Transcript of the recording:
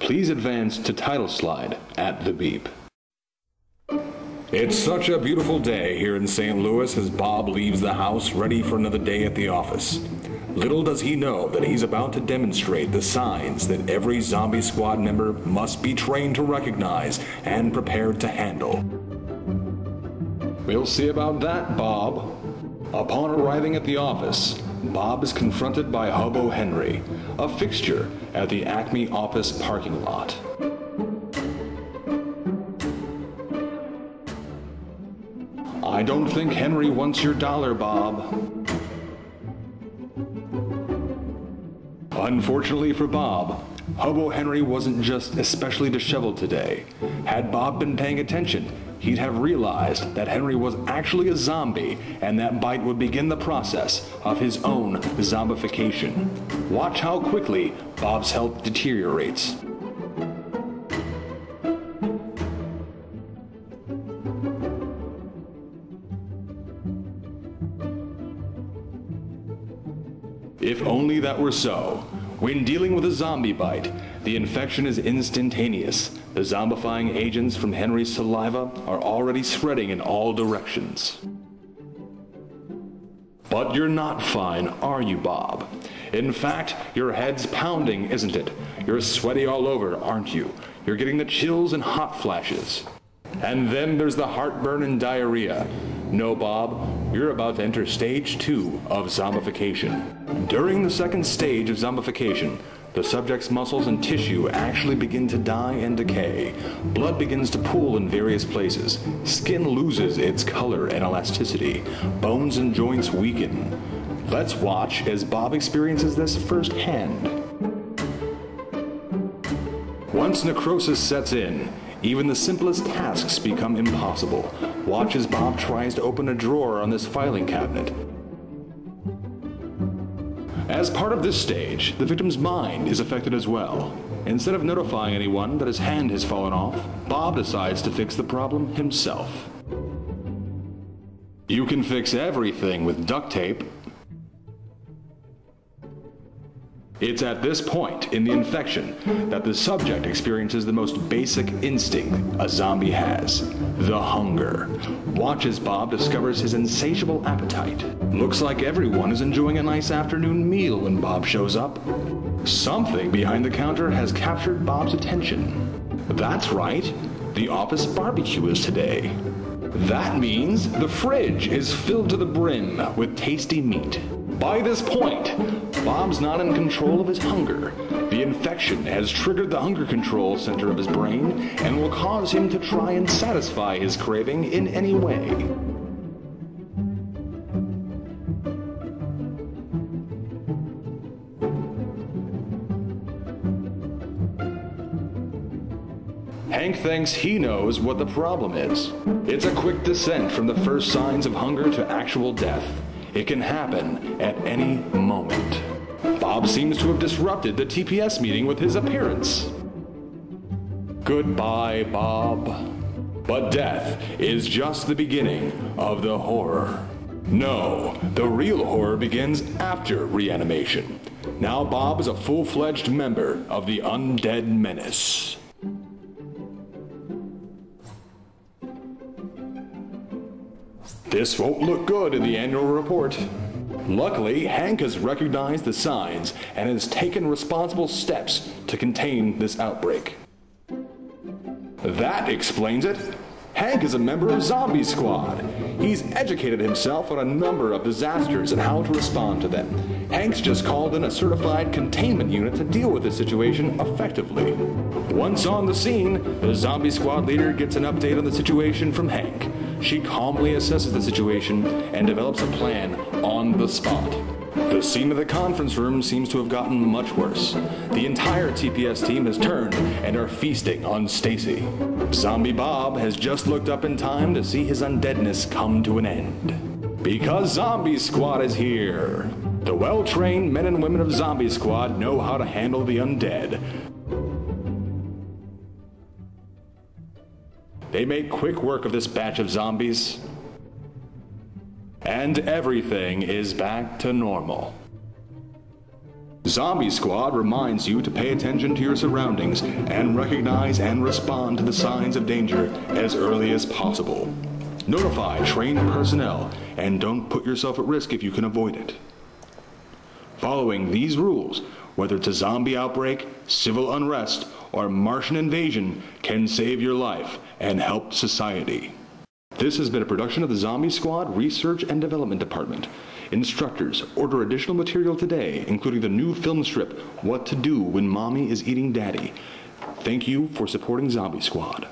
Please advance to title slide at the beep. It's such a beautiful day here in St. Louis as Bob leaves the house ready for another day at the office. Little does he know that he's about to demonstrate the signs that every Zombie Squad member must be trained to recognize and prepared to handle. We'll see about that, Bob. Upon arriving at the office, Bob is confronted by Hobo Henry, a fixture at the Acme office parking lot. I don't think Henry wants your dollar, Bob. Unfortunately for Bob, Hobo Henry wasn't just especially disheveled today. Had Bob been paying attention, he'd have realized that Henry was actually a zombie, and that bite would begin the process of his own zombification. Watch how quickly Bob's health deteriorates. If only that were so. When dealing with a zombie bite, the infection is instantaneous. The zombifying agents from Henry's saliva are already spreading in all directions. But you're not fine, are you, Bob? In fact, your head's pounding, isn't it? You're sweaty all over, aren't you? You're getting the chills and hot flashes. And then there's the heartburn and diarrhea. No, Bob, you're about to enter stage 2 of zombification. During the second stage of zombification, the subject's muscles and tissue actually begin to die and decay. Blood begins to pool in various places. Skin loses its color and elasticity. Bones and joints weaken. Let's watch as Bob experiences this firsthand. Once necrosis sets in, even the simplest tasks become impossible. Watch as Bob tries to open a drawer on this filing cabinet. As part of this stage, the victim's mind is affected as well. Instead of notifying anyone that his hand has fallen off, Bob decides to fix the problem himself. You can fix everything with duct tape. It's at this point in the infection that the subject experiences the most basic instinct a zombie has, the hunger. Watch as Bob discovers his insatiable appetite. Looks like everyone is enjoying a nice afternoon meal when Bob shows up. Something behind the counter has captured Bob's attention. That's right, the office barbecue is today. That means the fridge is filled to the brim with tasty meat. By this point, Bob's not in control of his hunger. The infection has triggered the hunger control center of his brain and will cause him to try and satisfy his craving in any way. Hank thinks he knows what the problem is. It's a quick descent from the first signs of hunger to actual death. It can happen at any moment. Bob seems to have disrupted the TPS meeting with his appearance. Goodbye, Bob. But death is just the beginning of the horror. No, the real horror begins after reanimation. Now Bob is a full-fledged member of the Undead Menace. This won't look good in the annual report. Luckily, Hank has recognized the signs and has taken responsible steps to contain this outbreak. That explains it. Hank is a member of Zombie Squad. He's educated himself on a number of disasters and how to respond to them. Hank's just called in a certified containment unit to deal with the situation effectively. Once on the scene, the Zombie Squad leader gets an update on the situation from Hank. She calmly assesses the situation and develops a plan on the spot. The scene of the conference room seems to have gotten much worse. The entire TPS team has turned and are feasting on Stacy. Zombie Bob has just looked up in time to see his undeadness come to an end. Because Zombie Squad is here. The well-trained men and women of Zombie Squad know how to handle the undead. They make quick work of this batch of zombies. And everything is back to normal. Zombie Squad reminds you to pay attention to your surroundings and recognize and respond to the signs of danger as early as possible. Notify trained personnel and don't put yourself at risk if you can avoid it. Following these rules, whether it's a zombie outbreak, civil unrest, or Martian invasion, can save your life and help society. This has been a production of the Zombie Squad Research and Development Department. Instructors, order additional material today, including the new film strip, What to Do When Mommy is Eating Daddy. Thank you for supporting Zombie Squad.